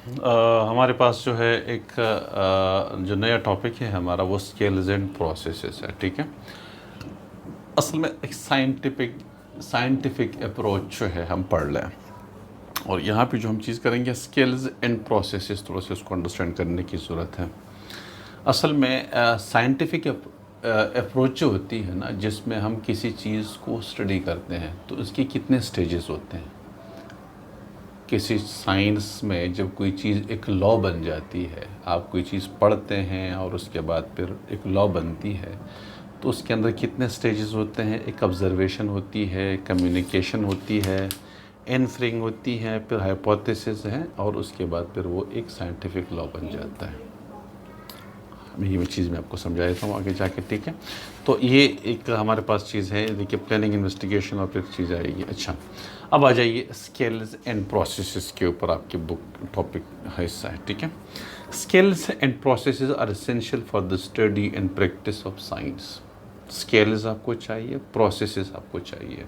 हमारे पास जो है एक जो नया टॉपिक है हमारा वो स्केल्स एंड प्रोसेसेस है। ठीक है, असल में एक साइंटिफिक अप्रोच जो है हम पढ़ लें, और यहाँ पे जो हम चीज़ करेंगे स्केल्स एंड प्रोसेसेस, थोड़ा सा उसको अंडरस्टैंड करने की ज़रूरत है। असल में साइंटिफिक अप्रोच जो होती है ना, जिसमें हम किसी चीज़ को स्टडी करते हैं, तो इसके कितने स्टेजेस होते हैं। किसी साइंस में जब कोई चीज़ एक लॉ बन जाती है, आप कोई चीज़ पढ़ते हैं और उसके बाद फिर एक लॉ बनती है, तो उसके अंदर कितने स्टेजेस होते हैं। एक ऑब्जर्वेशन होती है, कम्युनिकेशन होती है, इन्फरिंग होती है, फिर हाइपोथेसिस है, और उसके बाद फिर वो एक साइंटिफिक लॉ बन जाता है। ये चीज़ मैं आपको समझा देता हूँ आगे जाके। ठीक है, तो ये एक हमारे पास चीज़ है, देखिए प्लानिंग, इन्वेस्टिगेशन और फिर चीज़ आएगी। अच्छा, अब आ जाइए स्केल्स एंड प्रोसेसेस के ऊपर, आपकी बुक टॉपिक हिस्सा है। ठीक है, scales and processes are essential for the study and practice of science. Scales आपको चाहिए, प्रोसेसेस आपको चाहिए।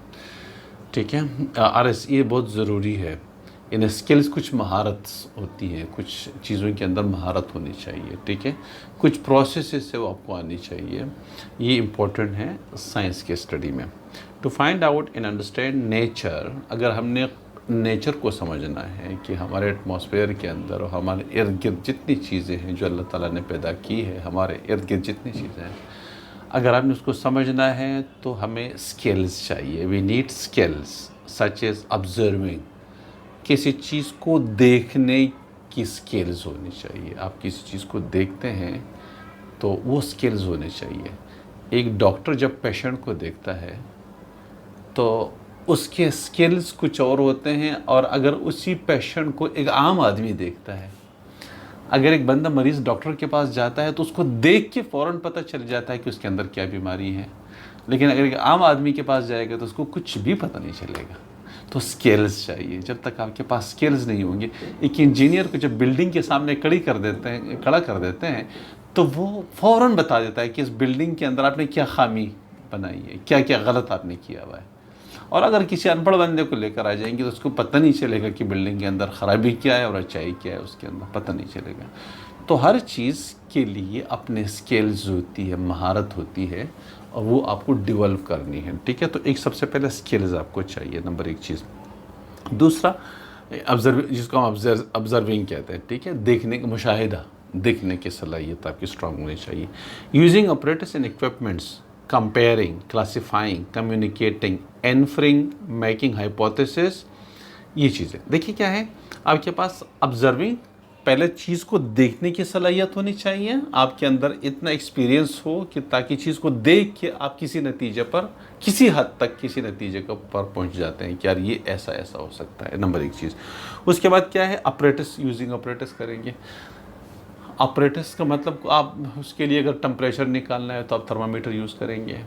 ठीक है, और ये बहुत ज़रूरी है। इन स्किल्स कुछ महारत होती है, कुछ चीज़ों के अंदर महारत होनी चाहिए। ठीक है, कुछ प्रोसेसेस से वो आपको आनी चाहिए। ये इम्पोर्टेंट है साइंस के स्टडी में। To find out and understand nature, अगर हमने नेचर को समझना है कि हमारे एटमॉस्फेयर के अंदर और हमारे इर्द गिर्द जितनी चीज़ें हैं जो अल्लाह ताला ने पैदा की है, हमारे इर्द गिर्द जितनी चीज़ें हैं, अगर आपने उसको समझना है तो हमें स्किल्स चाहिए। We need skills such as observing. किसी चीज़ को देखने की स्किल्स होनी चाहिए। आप किसी चीज़ को देखते हैं तो वो स्किल्स होने चाहिए। एक डॉक्टर जब पेशेंट को देखता है तो उसके स्किल्स कुछ और होते हैं, और अगर उसी पेशेंट को एक आम आदमी देखता है, अगर एक बंदा मरीज़ डॉक्टर के पास जाता है तो उसको देख के फ़ौरन पता चल जाता है कि उसके अंदर क्या बीमारी है, लेकिन अगर एक आम आदमी के पास जाएगा तो उसको कुछ भी पता नहीं चलेगा। तो स्किल्स चाहिए। जब तक आपके पास स्किल्स नहीं होंगे, एक इंजीनियर को जब बिल्डिंग के सामने खड़ा कर देते हैं, तो वो फ़ौरन बता देता है कि इस बिल्डिंग के अंदर आपने क्या खामी बनाई है, क्या क्या गलत आपने किया हुआ है। और अगर किसी अनपढ़ बंदे को लेकर आ जाएंगे तो उसको पता नहीं चलेगा कि बिल्डिंग के अंदर ख़राबी क्या है और अच्छाई क्या है, उसके अंदर पता नहीं चलेगा। तो हर चीज़ के लिए अपने स्किल्स होती है, महारत होती है, और वो आपको डेवलप करनी है। ठीक है, तो एक सबसे पहले स्किल्स आपको चाहिए, नंबर एक चीज़। दूसरा जिसको हम ऑब्जर्विंग कहते हैं। ठीक है, देखने का मुशाहिदा, देखने की सलाहियत आपकी स्ट्रांग होनी चाहिए। Using operators and equipments, comparing, classifying, communicating, inferring, making hypothesis, ये चीज़ें देखिए क्या है। आपके पास ऑब्जर्विंग, पहले चीज़ को देखने की सलाहियत होनी चाहिए, आपके अंदर इतना एक्सपीरियंस हो कि ताकि चीज़ को देख के आप किसी नतीजे पर, किसी हद तक किसी नतीजे पर पहुंच जाते हैं कि यार ये ऐसा ऐसा हो सकता है। नंबर एक चीज़। उसके बाद क्या है, ऑपरेटर्स, यूजिंग ऑपरेटर्स करेंगे। ऑपरेटर्स का मतलब आप उसके लिए अगर टेम्परेचर निकालना है तो आप थर्मामीटर यूज़ करेंगे,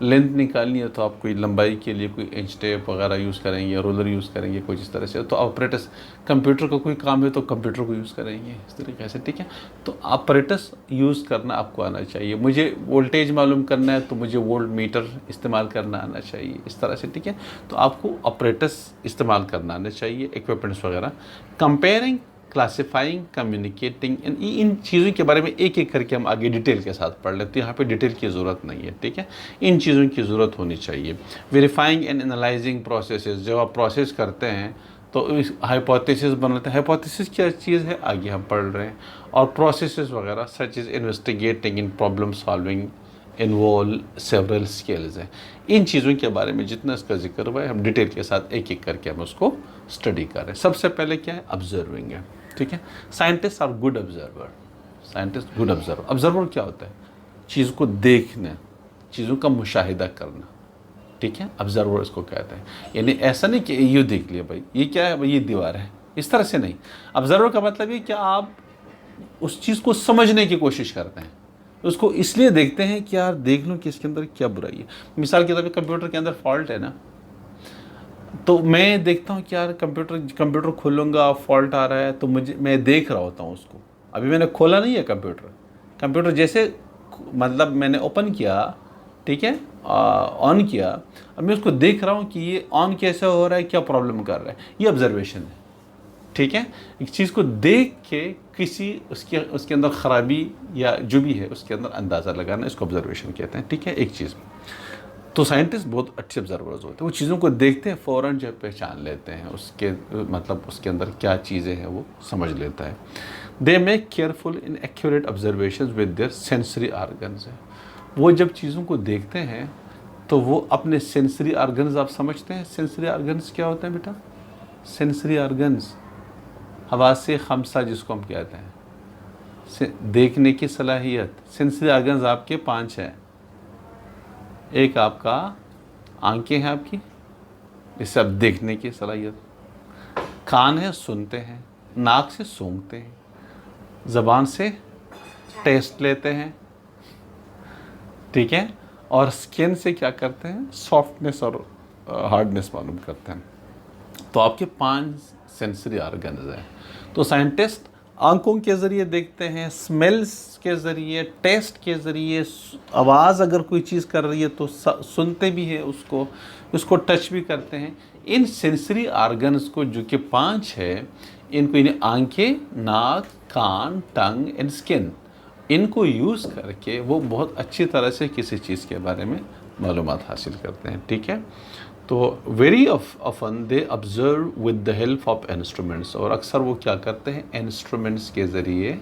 लेंथ निकालनी है तो आप कोई लंबाई के लिए कोई इंच टेप वगैरह यूज़ करेंगे, रोलर यूज़ करेंगे, कुछ इस तरह से। तो ऑपरेटर्स, कंप्यूटर का कोई काम है तो कंप्यूटर को यूज़ करेंगे, इस तरीके से। ठीक है, तो ऑपरेटर्स यूज़ करना आपको आना चाहिए। मुझे वोल्टेज मालूम करना है तो मुझे वोल्ट मीटर इस्तेमाल करना आना चाहिए, इस तरह से। ठीक है, तो आपको ऑपरेटर्स इस्तेमाल करना आना चाहिए, इक्विपमेंट्स वगैरह। कंपेयरिंग, क्लासिफाइंग, कम्युनिकेटिंग, इन चीज़ों के बारे में एक एक करके हम आगे डिटेल के साथ पढ़ लेते हैं। यहाँ पे डिटेल की ज़रूरत नहीं है। ठीक है, इन चीज़ों की ज़रूरत होनी चाहिए। वेरीफाइंग एंड एनालाइजिंग प्रोसेसेस, जब आप प्रोसेस करते हैं तो हाइपोथेसिस बनाते हैं। हाइपोथेसिस क्या चीज़ है आगे हम पढ़ रहे हैं। और प्रोसेसेस वगैरह such is investigating, in problem solving, involve several skills हैं। इन चीज़ों के बारे में जितना इसका जिक्र हुआ है, हम डिटेल के साथ एक एक करके हम उसको स्टडी कर रहे हैं। सबसे पहले क्या है, ऑब्जर्विंग है। ठीक है, scientist are good observer. Scientist good observer. Observer क्या होता है, चीज़ को देखना, चीज़ों का मुशाहिदा करना। ठीक है, ऑब्जर्वर इसको कहते हैं। यानी ऐसा नहीं कि ये देख लिया भाई ये क्या है, भाई ये दीवार है, इस तरह से नहीं। ऑब्जर्वर का मतलब ये कि आप उस चीज़ को समझने की कोशिश करते हैं, उसको इसलिए देखते हैं कि यार देख लूँ कि इसके अंदर क्या बुराई है। मिसाल के तौर पे कंप्यूटर के अंदर फॉल्ट है ना, तो मैं देखता हूँ कि यार कंप्यूटर खोलूँगा, फॉल्ट आ रहा है, तो मैं देख रहा होता हूँ उसको। अभी मैंने खोला नहीं है कंप्यूटर जैसे, मतलब मैंने ओपन किया, ठीक है, ऑन किया, अब मैं उसको देख रहा हूँ कि ये ऑन कैसे हो रहा है, क्या प्रॉब्लम कर रहा है। ये ऑब्जर्वेशन है। ठीक है। एक चीज़ को देख के किसी उसके अंदर ख़राबी या जो भी है उसके अंदर अंदाज़ा लगाना, इसको ऑब्जर्वेशन कहते हैं, ठीक है। एक चीज़ तो साइंटिस्ट बहुत अच्छे ऑब्जर्वर्स होते हैं, वो चीज़ों को देखते हैं, फ़ौरन जो पहचान लेते हैं उसके मतलब उसके अंदर क्या चीज़ें हैं वो समझ लेता है। They make careful in accurate observation with their sensory organs है। वो जब चीज़ों को देखते हैं तो वो अपने सेंसरी ऑर्गन्स, आप समझते हैं सेंसरी ऑर्गन्स क्या होते हैं बेटा? सेंसरी ऑर्गन्स हवासे खमसा जिसको हम कहते हैं, देखने की सलाहियत। सेंसरी ऑर्गन्स आपके 5 हैं। एक आपका आंखें हैं आपकी, इससे आप देखने की सलाहियत। कान है, सुनते हैं। नाक से सूंघते हैं। ज़बान से टेस्ट लेते हैं, ठीक है। और स्किन से क्या करते हैं? सॉफ्टनेस और हार्डनेस मालूम करते हैं। तो आपके 5 सेंसरी ऑर्गन्स हैं। तो साइंटिस्ट आंखों के ज़रिए देखते हैं, स्मेल्स के ज़रिए, टेस्ट के ज़रिए, आवाज़ अगर कोई चीज़ कर रही है तो सुनते भी हैं उसको टच भी करते हैं। इन सेंसरी ऑर्गन्स को जो कि 5 है, इनको इन्हें आंखें, नाक, कान, टंग एंड स्किन, इनको यूज़ करके वो बहुत अच्छी तरह से किसी चीज़ के बारे में मालूमात हासिल करते हैं, ठीक है। तो very often they observe with the help of instruments, और अक्सर वो क्या करते हैं? इंस्ट्रूमेंट्स के ज़रिए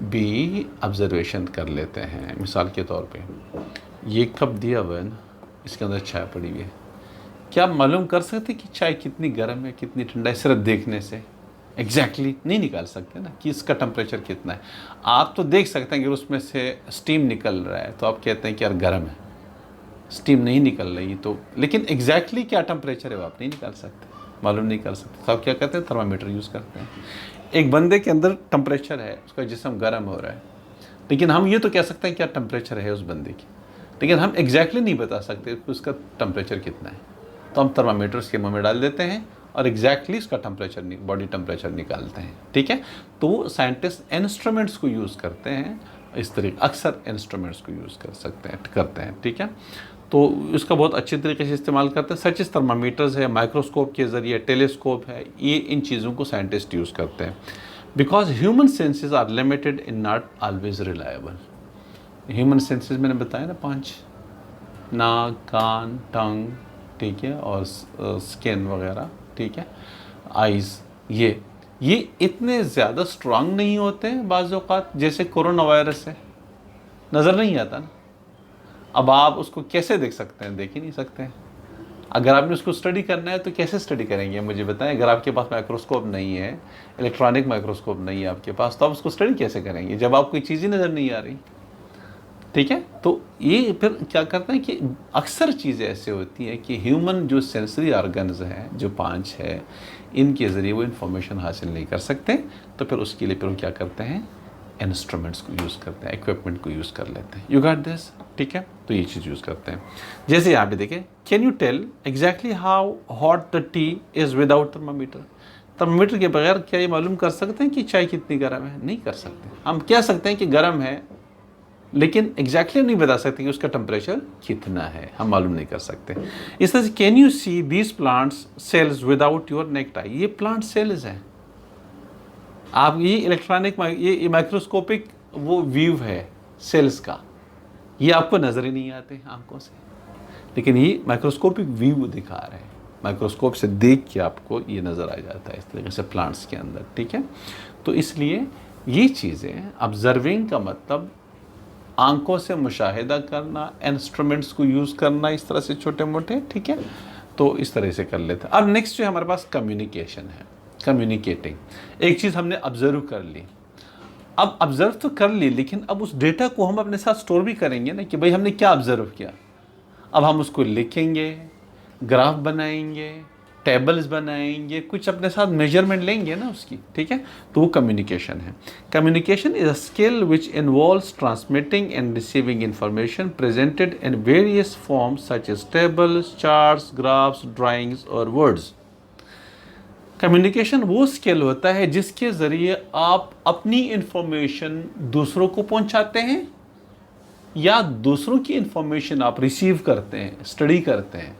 भी ऑब्जर्वेशन कर लेते हैं। मिसाल के तौर पे ये कप दिया हुआ है ना, इसके अंदर चाय पड़ी हुई है। क्या आप मालूम कर सकते कि चाय कितनी गर्म है, कितनी ठंडा है? सिर्फ देखने से एग्जैक्टली नहीं निकाल सकते ना कि इसका टेम्परेचर कितना है। आप तो देख सकते हैं कि उसमें से स्टीम निकल रहा है तो आप कहते हैं कि यार गर्म है, स्टीम नहीं निकल रही तो, लेकिन एग्जैक्टली क्या टेम्परेचर है वो आप नहीं निकाल सकते, मालूम नहीं कर सकते। तो आप क्या करते हैं? थर्मामीटर यूज़ करते हैं। एक बंदे के अंदर टेम्परेचर है, उसका जिस्म गर्म हो रहा है, लेकिन हम ये तो कह सकते हैं क्या टेम्परेचर है उस बंदे की, लेकिन हम एग्जैक्टली नहीं बता सकते कि उसका टेम्परेचर कितना है। तो हम थर्मामीटर उसके मुँह में डाल देते हैं और एग्जैक्टली उसका टेम्परेचर, बॉडी टेम्परेचर निकालते हैं, ठीक है। तो साइंटिस्ट इंस्ट्रूमेंट्स को यूज़ करते हैं इस तरीके, अक्सर इंस्ट्रूमेंट्स को यूज़ करते हैं, ठीक है। तो इसका बहुत अच्छे तरीके से इस्तेमाल करते हैं। सच इस थर्मामीटर्स है, माइक्रोस्कोप के ज़रिए, टेलीस्कोप है, ये इन चीज़ों को साइंटिस्ट यूज़ करते हैं। Because human senses are limited in not always reliable. Human senses मैंने बताया ना 5, नाक, कान, टंग, ठीक है, और स्किन वगैरह, ठीक है, आइज़, ये इतने ज़्यादा स्ट्रांग नहीं होते हैं बाज़ औक़ात। जैसे कोरोना वायरस है, नज़र नहीं आता ना, अब आप उसको कैसे देख सकते हैं? देख ही नहीं सकते हैं। अगर आपने उसको स्टडी करना है तो कैसे स्टडी करेंगे मुझे बताएं? अगर आपके पास माइक्रोस्कोप नहीं है, इलेक्ट्रॉनिक माइक्रोस्कोप नहीं है आपके पास, तो आप उसको स्टडी कैसे करेंगे जब आप कोई चीज़ ही नज़र नहीं आ रही, ठीक है। तो ये फिर क्या करता है कि अक्सर चीज़ें ऐसे होती हैं कि ह्यूमन जो सेंसरी ऑर्गन्स हैं, जो 5 है, इनके ज़रिए वो इन्फॉर्मेशन हासिल नहीं कर सकते। तो फिर उसके लिए फिर वो क्या करते हैं? इंस्ट्रूमेंट्स को यूज़ करते हैं, इक्विपमेंट को यूज़ कर लेते हैं। यू गॉट दिस, ठीक है। तो ये चीज़ यूज़ करते हैं। जैसे यहाँ पे देखें, can you tell exactly how hot the tea is without thermometer? Thermometer के बगैर क्या ये मालूम कर सकते हैं कि चाय कितनी गर्म है? नहीं कर सकते। हम कह सकते हैं कि गर्म है, लेकिन एग्जैक्टली नहीं बता सकते कि उसका टेम्परेचर कितना है, हम मालूम नहीं कर सकते। इस तरह से can you see these plants cells without your necktie? ये प्लांट सेल्स हैं। आप ये इलेक्ट्रॉनिक, ये माइक्रोस्कोपिक वो व्यू है सेल्स का, ये आपको नज़र ही नहीं आते आंखों से, लेकिन ये माइक्रोस्कोपिक व्यू दिखा रहे हैं। माइक्रोस्कोप से देख के आपको ये नज़र आ जाता है इस तरीके से प्लांट्स के अंदर, ठीक है। तो इसलिए ये चीज़ें, ऑब्जर्विंग का मतलब आंखों से मुशाहिदा करना, इंस्ट्रूमेंट्स को यूज़ करना इस तरह से छोटे मोटे, ठीक है। तो इस तरह से कर लेते हैं। अब नेक्स्ट जो हमारे पास कम्युनिकेशन है, कम्युनिकेटिंग। एक चीज़ हमने ऑब्जर्व कर ली, अब ऑब्जर्व तो कर ली, लेकिन अब उस डेटा को हम अपने साथ स्टोर भी करेंगे ना कि भाई हमने क्या ऑब्जर्व किया। अब हम उसको लिखेंगे, ग्राफ बनाएंगे, टेबल्स बनाएंगे, कुछ अपने साथ मेजरमेंट लेंगे ना उसकी, ठीक है। तो वो कम्युनिकेशन है। Communication is a skill which involves transmitting and receiving information presented in various forms such as tables, charts, graphs, drawings और वर्ड्स। कम्युनिकेशन वो स्किल होता है जिसके ज़रिए आप अपनी इंफॉर्मेशन दूसरों को पहुंचाते हैं या दूसरों की इंफॉर्मेशन आप रिसीव करते हैं, स्टडी करते हैं।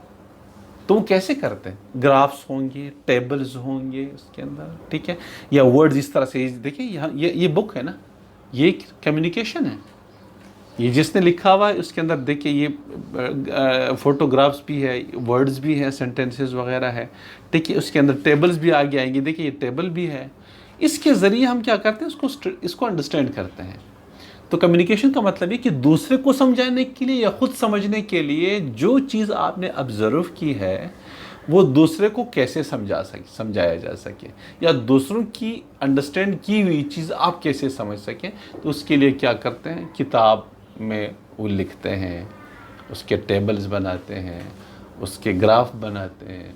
तो वो कैसे करते हैं? ग्राफ्स होंगे, टेबल्स होंगे उसके अंदर, ठीक है, या वर्ड्स इस तरह से। देखिए यहाँ ये बुक है ना, ये कम्युनिकेशन है। ये जिसने लिखा हुआ है उसके अंदर देखिए ये फोटोग्राफ्स भी है, वर्ड्स भी हैं, सेंटेंसेस वगैरह है, ठीक है। उसके अंदर टेबल्स भी आगे आएंगे, देखिए ये टेबल भी है। इसके ज़रिए हम क्या करते हैं, इसको अंडरस्टैंड करते हैं। तो कम्युनिकेशन का मतलब ये कि दूसरे को समझाने के लिए या खुद समझने के लिए जो चीज़ आपने ऑब्जर्व की है वो दूसरे को कैसे समझाया जा सके, या दूसरों की अंडरस्टैंड की हुई चीज़ आप कैसे समझ सकें। तो उसके लिए क्या करते हैं, किताब में वो लिखते हैं, उसके टेबल्स बनाते हैं, उसके ग्राफ बनाते हैं,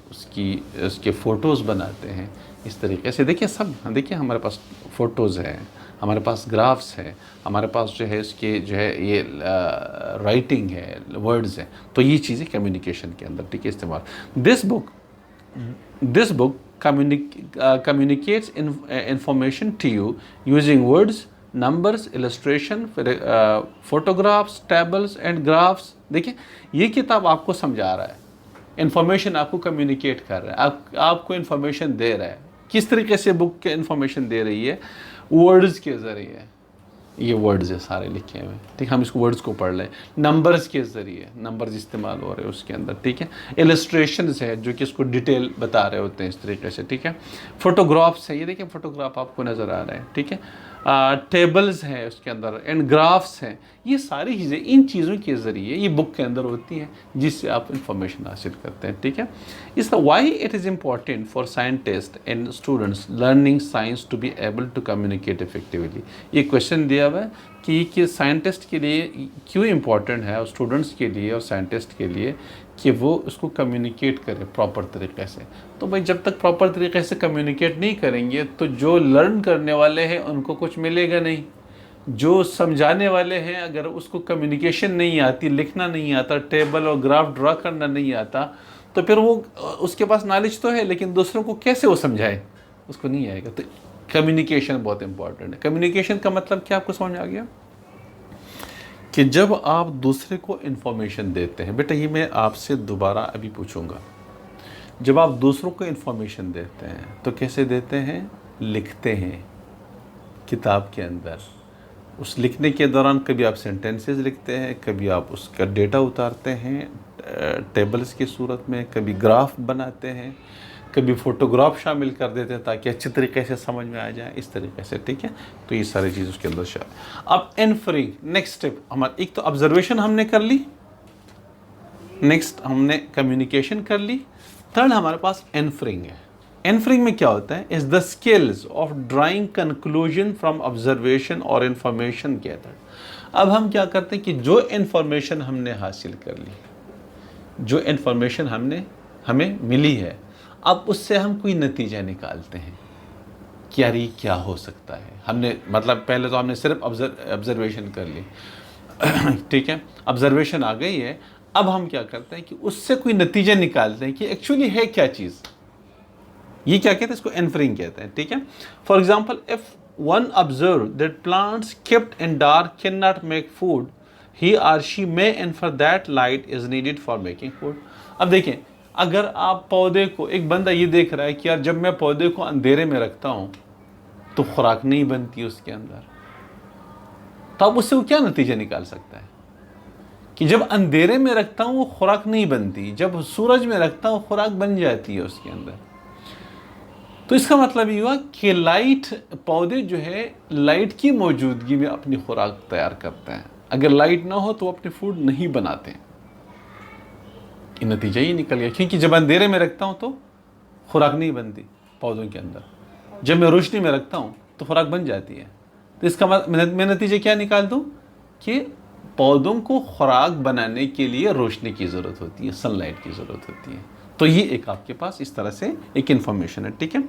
उसके फ़ोटोज़ बनाते हैं। इस तरीके से देखिए सब, देखिए हमारे पास फ़ोटोज़ हैं, हमारे पास ग्राफ्स है, हमारे पास जो है इसके जो है ये राइटिंग है, वर्ड्स हैं। तो ये चीज़ें कम्युनिकेशन के अंदर, ठीक है, इस्तेमाल। This book communicates information to you using words, numbers, illustration, photographs, tables and graphs। देखिए ये किताब आपको समझा रहा है, इन्फॉर्मेशन आपको कम्युनिकेट कर रहा है, आपको इन्फॉर्मेशन दे रहा है। किस तरीके से बुक के इन्फॉर्मेशन दे रही है? वर्ड्स के ज़रिए। ये वर्ड्स है सारे लिखे हुए, ठीक है, हम इसको वर्ड्स को पढ़ लें। नंबर्स के ज़रिए, नंबर्स इस्तेमाल हो रहे हैं उसके अंदर, ठीक है। इलस्ट्रेशंस है जो कि इसको डिटेल बता रहे होते हैं इस तरीके से, ठीक है। फोटोग्राफ्स है, ये देखिए फोटोग्राफ आपको नज़र आ रहा है, ठीक है। टेबल्स हैं उसके अंदर, एंड ग्राफ्स हैं। ये सारी चीज़ें, इन चीज़ों के ज़रिए ये बुक के अंदर होती हैं जिससे आप इंफॉर्मेशन हासिल करते हैं, ठीक है। इस why it is important for scientist and students learning science to be able to communicate effectively. ये क्वेश्चन दिया हुआ है कि साइंटिस्ट के लिए क्यों इम्पॉर्टेंट है, और स्टूडेंट्स के लिए और साइंटिस्ट के लिए, कि वो उसको कम्युनिकेट करें प्रॉपर तरीके से। तो भाई जब तक प्रॉपर तरीके से कम्युनिकेट नहीं करेंगे तो जो लर्न करने वाले हैं उनको कुछ मिलेगा नहीं। जो समझाने वाले हैं अगर उसको कम्युनिकेशन नहीं आती, लिखना नहीं आता, टेबल और ग्राफ ड्रा करना नहीं आता, तो फिर वो, उसके पास नॉलेज तो है लेकिन दूसरों को कैसे वो समझाए, उसको नहीं आएगा। तो कम्युनिकेशन बहुत इंपॉर्टेंट है। कम्युनिकेशन का मतलब क्या आपको समझ आ गया? कि जब आप दूसरे को इन्फॉर्मेशन देते हैं, बेटा ये मैं आपसे दोबारा अभी पूछूंगा, जब आप दूसरों को इन्फॉर्मेशन देते हैं तो कैसे देते हैं? लिखते हैं किताब के अंदर। उस लिखने के दौरान कभी आप सेंटेंसेस लिखते हैं, कभी आप उसका डेटा उतारते हैं टेबल्स की सूरत में, कभी ग्राफ बनाते हैं, कभी फोटोग्राफ शामिल कर देते हैं ताकि अच्छी तरीके से समझ में आ जाए, इस तरीके से, ठीक है। तो ये सारी चीज़ उसके अंदर शामिल। अब इन्फरिंग, नेक्स्ट स्टेप हमारा, एक तो ऑब्जर्वेशन हमने कर ली, नेक्स्ट हमने कम्युनिकेशन कर ली, थर्ड हमारे पास इन्फरिंग है। इन्फरिंग में क्या होता है? Is the skills of drawing conclusion from observation और इन्फॉर्मेशन गैदर्ड। अब हम क्या करते हैं कि जो इन्फॉर्मेशन हमने हासिल कर ली, जो इन्फॉर्मेशन हमें मिली है, अब उससे हम कोई नतीजा निकालते हैं कि यार ये क्या हो सकता है। हमने मतलब पहले तो हमने सिर्फ ऑब्जर्वेशन कर ली, ठीक है, ऑब्जर्वेशन आ गई है। अब हम क्या करते हैं कि उससे कोई नतीजा निकालते हैं कि एक्चुअली है क्या चीज़। ये क्या कहते हैं? इसको इन्फरिंग कहते हैं, ठीक है। For example, if one observe that plants kept in dark can not make food, he or she may infer that light is needed for making food. अब देखें, अगर आप पौधे को, एक बंदा ये देख रहा है कि यार जब मैं पौधे को अंधेरे में रखता हूँ तो खुराक नहीं बनती उसके अंदर, तो अब उससे वो क्या नतीजा निकाल सकता है कि जब अंधेरे में रखता हूँ वो खुराक नहीं बनती, जब सूरज में रखता हूँ खुराक बन जाती है उसके अंदर। तो इसका मतलब ये हुआ कि लाइट, पौधे जो है लाइट की मौजूदगी में अपनी खुराक तैयार करते हैं। अगर लाइट ना हो तो वो अपने फूड नहीं बनाते। ये नतीजा ही निकल गया, क्योंकि जब अंधेरे में रखता हूँ तो खुराक नहीं बनती पौधों के अंदर, जब मैं रोशनी में रखता हूँ तो खुराक बन जाती है। तो इसका मैं नतीजे क्या निकाल दूँ कि पौधों को खुराक बनाने के लिए रोशनी की ज़रूरत होती है, सनलाइट की ज़रूरत होती है। तो ये एक आपके पास इस तरह से एक इन्फॉर्मेशन है, ठीक है।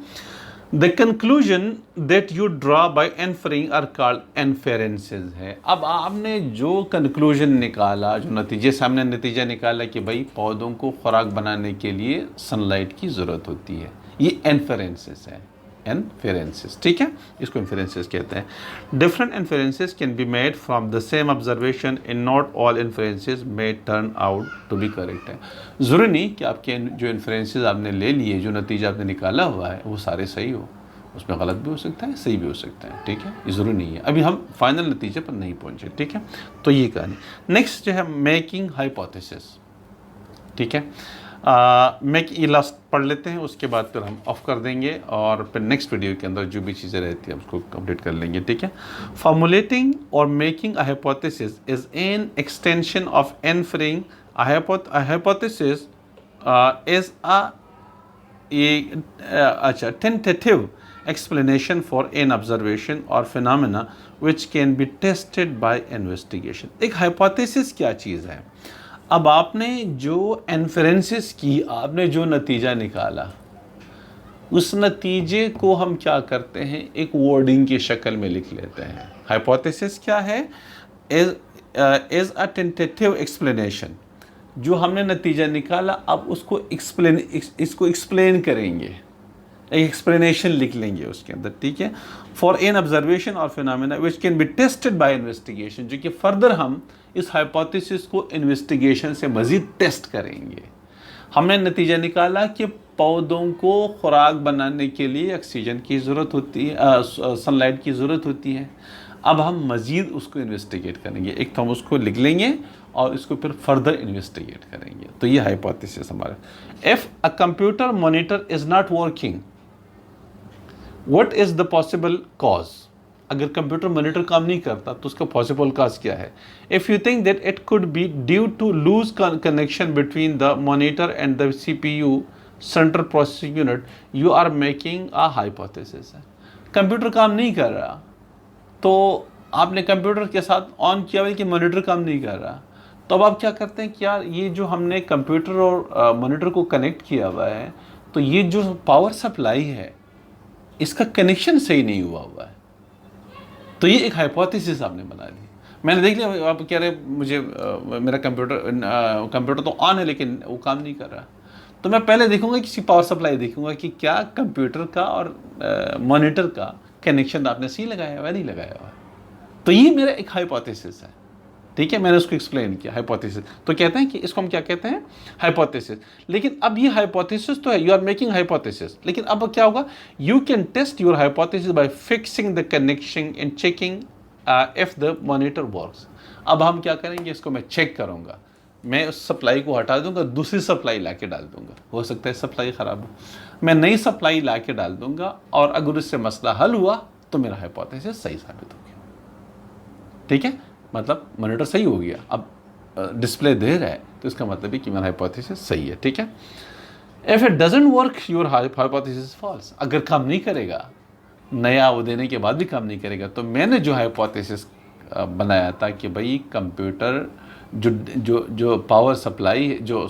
The conclusion that you draw by inferring are called inferences है। अब आपने जो कंक्लूजन निकाला, जो नतीजे सामने नतीजा निकाला कि भाई पौधों को खुराक बनाने के लिए सनलाइट की ज़रूरत होती है, ये इन्फेरेंसेस है। इन्फेरेंसेस, ठीक है, इसको इन्फेरेंसेस कहते हैं। Different inferences can be made from the same observation in not all inferences may turn out to be correct है। ज़रूरी नहीं कि आपके जो इन्फेरेंसेस आपने ले लिए, जो नतीजा आपने निकाला हुआ है वो सारे सही हो, उसमें गलत भी हो सकता है, सही भी हो सकता है, ठीक है, ये ज़रूरी नहीं है। अभी हम फाइनल नतीजे पर नहीं पहुँचे, ठीक है। तो ये कहानी। नेक्स्ट जो है मेकिंग हाइपोथेसिस, ठीक है। ये लास्ट पढ़ लेते हैं, उसके बाद फिर हम ऑफ कर देंगे और फिर नेक्स्ट वीडियो के अंदर जो भी चीज़ें रहती हैं उसको कंप्लीट कर लेंगे, ठीक है। फॉर्मुलेटिंग और making a hypothesis is an extension of inferring a hypothesis is अच्छा tentative explanation for an observation or phenomena which can be tested by investigation। एक hypothesis क्या चीज़ है? अब आपने जो इन्फेरेंसेस की, आपने जो नतीजा निकाला, उस नतीजे को हम क्या करते हैं, एक वर्डिंग की शक्ल में लिख लेते हैं। हाइपोथेसिस क्या है? Is a tentative explanation. जो हमने नतीजा निकाला, अब उसको एक्सप्लेन करेंगे, एक एक्सप्लेनेशन लिख लेंगे उसके अंदर, ठीक है। फॉर एन ऑब्जर्वेशन और phenomena which can be tested by investigation, जो कि फर्दर हम इस हाइपोथेसिस को इन्वेस्टिगेशन से मज़ीद टेस्ट करेंगे। हमने नतीजा निकाला कि पौधों को खुराक बनाने के लिए ऑक्सीजन की ज़रूरत होती है, सनलाइट की ज़रूरत होती है। अब हम मज़ीद उसको इन्वेस्टिगेट करेंगे। एक तो हम उसको लिख लेंगे और इसको फिर फर्दर इन्वेस्टिगेट करेंगे। तो ये हाइपोथेसिस हमारा। If a computer monitor is not working, what is the possible cause? अगर कंप्यूटर मॉनिटर काम नहीं करता तो उसका पॉसिबल कॉज क्या है? If you think that it could be due to loose connection between the monitor and the CPU central processing unit, you are making a hypothesis. Computer काम नहीं कर रहा, तो आपने कंप्यूटर के साथ ऑन किया हुआ कि मॉनिटर काम नहीं कर रहा, तो अब आप क्या करते हैं कि यार ये जो हमने कंप्यूटर और मॉनिटर को कनेक्ट किया हुआ है, तो ये जो पावर सप्लाई है इसका कनेक्शन सही नहीं हुआ है। तो ये एक हाइपोथेसिस आपने बना दी। मैंने देख लिया, आप कह रहे मुझे मेरा कंप्यूटर तो ऑन है लेकिन वो काम नहीं कर रहा, तो मैं पहले देखूंगा किसी पावर सप्लाई देखूंगा कि क्या कंप्यूटर का और मॉनिटर का कनेक्शन आपने सही लगाया हुआ नहीं लगाया हुआ। तो ये मेरा एक हाइपोथेसिस है, ठीक है। मैंने उसको एक्सप्लेन किया, हाइपोथेसिस। तो कहते हैं कि इसको हम क्या कहते हैं? हाइपोथेसिस। लेकिन अब ये हाइपोथेसिस तो है, यू आर मेकिंग हाइपोथेसिस, लेकिन अब क्या होगा? You can test your hypothesis by fixing the connection and checking if the monitor works. अब हम क्या करेंगे? इसको मैं चेक करूंगा, मैं उस सप्लाई को हटा दूंगा, दूसरी सप्लाई ला के डाल दूंगा। हो सकता है सप्लाई ख़राब हो, मैं नई सप्लाई ला के डाल दूंगा, और अगर उससे मसला हल हुआ तो मेरा हाइपोथेसिस सही साबित हो गया, ठीक है। मतलब मॉनिटर सही हो गया, अब डिस्प्ले दे रहा है, तो इसका मतलब है कि मेरा हाइपोथेसिस सही है, ठीक है। If it doesn't work, your hypothesis falls. अगर काम नहीं करेगा, नया वो देने के बाद भी काम नहीं करेगा, तो मैंने जो हाइपोथेसिस बनाया था कि भाई कंप्यूटर जो पावर सप्लाई, जो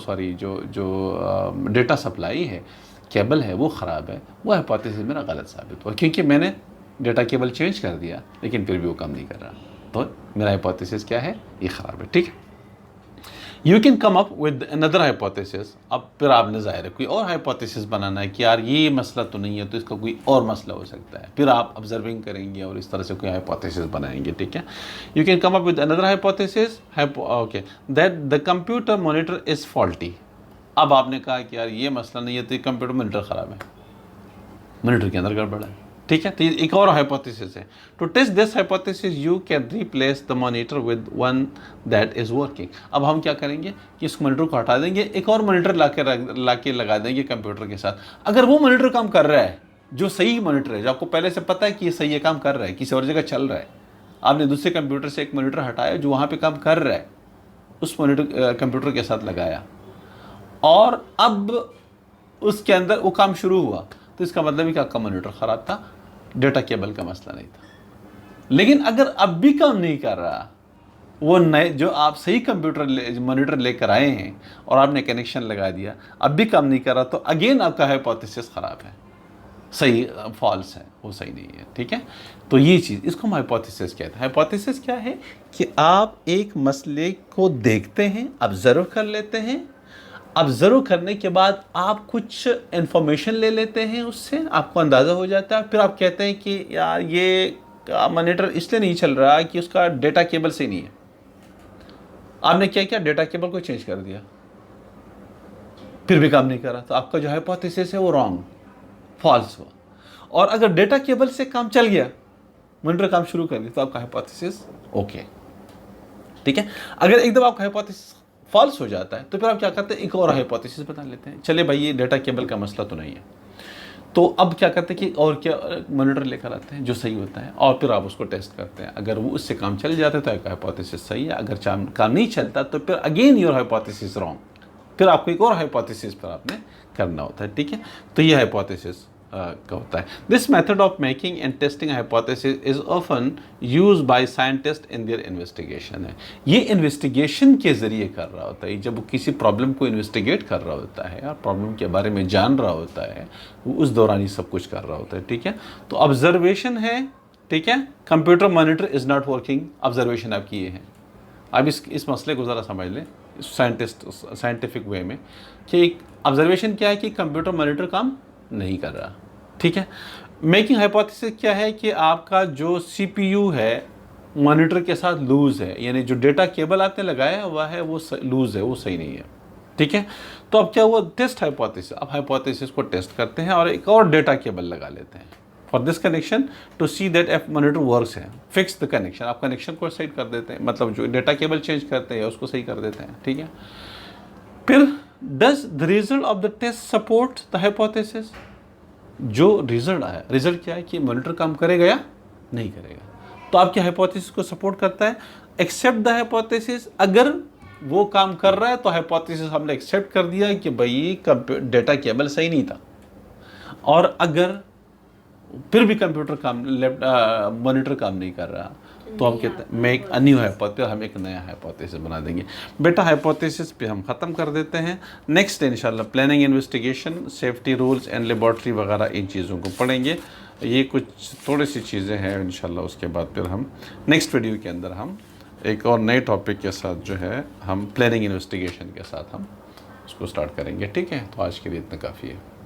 डेटा सप्लाई है, केबल है, वो ख़राब है, वो हाइपोथेसिस मेरा गलत साबित हुआ, क्योंकि मैंने डेटा केबल चेंज कर दिया लेकिन फिर भी वो काम नहीं कर रहा। तो मेरा हाइपोथेसिस क्या है? ये ख़राब है, ठीक है। You can come up with another hypothesis. अब फिर आपने ज़ाहिर है कोई और हाइपोथेसिस बनाना है कि यार ये मसला तो नहीं है, तो इसका कोई और मसला हो सकता है। फिर आप ऑब्जर्विंग करेंगे और इस तरह से कोई हाइपोथेसिस बनाएंगे, ठीक है। You can come up with another hypothesis, okay, that the computer monitor is faulty. अब आपने कहा कि यार ये मसला नहीं है, तो कंप्यूटर मॉनिटर ख़राब है, मॉनिटर के अंदर गड़बड़ है, ठीक है। तो एक और हाइपोथेसिस है। To test this hypothesis you can replace the monitor with one that is working. अब हम क्या करेंगे कि इस मॉनिटर को हटा देंगे, एक और मॉनिटर ला के लगा देंगे कंप्यूटर के साथ। अगर वो मॉनिटर काम कर रहा है, जो सही मॉनिटर है, जो आपको पहले से पता है कि ये सही है, काम कर रहा है, किसी और जगह चल रहा है, आपने दूसरे कंप्यूटर से एक मॉनिटर हटाया जो वहाँ पर काम कर रहा है, उस मॉनिटर कंप्यूटर के साथ लगाया, और अब उसके अंदर वो काम शुरू हुआ, तो इसका मतलब है कि आपका मॉनिटर ख़राब था, डेटा केबल का मसला नहीं था। लेकिन अगर अब भी काम नहीं कर रहा, वो नए जो आप सही कंप्यूटर मॉनिटर लेकर आए हैं और आपने कनेक्शन लगा दिया, अब भी काम नहीं कर रहा, तो अगेन आपका हाइपोथेसिस ख़राब है, सही फॉल्स है, वो सही नहीं है, ठीक है। तो ये चीज़, इसको हम हाइपोथेसिस कहते हैं। हाइपोथेसिस क्या है कि आप एक मसले को देखते हैं, ऑब्जर्व कर लेते हैं, ऑब्जर्व करने के बाद आप कुछ इन्फॉर्मेशन ले लेते हैं, उससे आपको अंदाज़ा हो जाता है, फिर आप कहते हैं कि यार ये मॉनिटर इसलिए नहीं चल रहा कि उसका डेटा केबल सही नहीं है। आपने क्या किया, डेटा केबल को चेंज कर दिया, फिर भी काम नहीं करा, तो आपका जो हाइपोथेसिस है वो रॉन्ग, फॉल्स हुआ। और अगर डेटा केबल से काम चल गया, मॉनिटर काम शुरू कर दिया, तो आपका हाइपोथेसिस ओके, ठीक है। अगर एकदम आपका हाइपोथेसिस फॉल्स हो जाता है तो फिर आप क्या करते हैं, एक और हाइपोथेसिस बता लेते हैं, चले भाई ये डेटा केबल का मसला तो नहीं है, तो अब क्या करते हैं कि और क्या मॉनिटर लेकर आते हैं जो सही होता है, और फिर आप उसको टेस्ट करते हैं। अगर वो उससे काम चल जाता है तो आपका हाइपोथेसिस सही है, अगर काम नहीं चलता तो फिर अगेन योर हाइपोथेसिस रॉन्ग, फिर आपको एक और हाइपोथेसिस पर आपने करना होता है, ठीक है। तो ये हाइपोथेसिस का होता है। This method of making and testing hypothesis is often used by scientist in their investigation. है ये इन्वेस्टिगेशन के ज़रिए कर रहा होता है, जब वो किसी प्रॉब्लम को इन्वेस्टिगेट कर रहा होता है और प्रॉब्लम के बारे में जान रहा होता है, वो उस दौरान ही सब कुछ कर रहा होता है, ठीक है। तो ऑब्जर्वेशन है, ठीक है, computer monitor is not working, observation आप किए हैं। अब इस मसले को ज़रा समझ लें साइंटिफिक वे में कि ऑब्जर्वेशन क्या है कि कंप्यूटर मॉनिटर काम नहीं कर रहा, ठीक है। मेकिंग हाइपोथेसिस क्या है कि आपका जो सीपीयू है मॉनिटर के साथ लूज़ है, यानी जो डेटा केबल आपने लगाया हुआ है वो लूज़ है, वो सही नहीं है, ठीक है। तो अब क्या हुआ, टेस्ट हाइपोथेसिस, अब हाइपोथेसिस को टेस्ट करते हैं और एक और डेटा केबल लगा लेते हैं for this connection to see that if monitor works है, फिक्स द कनेक्शन, आप कनेक्शन को सेट कर देते हैं, मतलब जो डेटा केबल चेंज करते हैं उसको सही कर देते हैं, ठीक है। फिर does the result of the test support the hypothesis, जो रिजल्ट आया, रिजल्ट क्या है कि मॉनिटर काम करेगा या नहीं करेगा, तो आपके हाइपोथेसिस को सपोर्ट करता है। एक्सेप्ट द हाइपोथेसिस, अगर वो काम कर रहा है तो हाइपोथेसिस हमने एक्सेप्ट कर दिया कि भाई डेटा केबल सही नहीं था, और अगर फिर भी कंप्यूटर काम मॉनिटर काम नहीं कर रहा तो हम कहते हैं मेक अ न्यू हाइपोथेसिस, हम एक नया हाइपोथेसिस बना देंगे। बेटा हाइपोथेसिस पे हम ख़त्म कर देते हैं। नेक्स्ट इंशाल्लाह planning, investigation, safety rules and laboratory वगैरह इन चीज़ों को पढ़ेंगे। ये कुछ थोड़ी सी चीज़ें हैं इंशाल्लाह, उसके बाद फिर हम नेक्स्ट वीडियो के अंदर हम एक और नए टॉपिक के साथ जो है हम प्लानिंग इन्वेस्टिगेशन के साथ हम उसको स्टार्ट करेंगे, ठीक है। तो आज के लिए इतना काफ़ी है।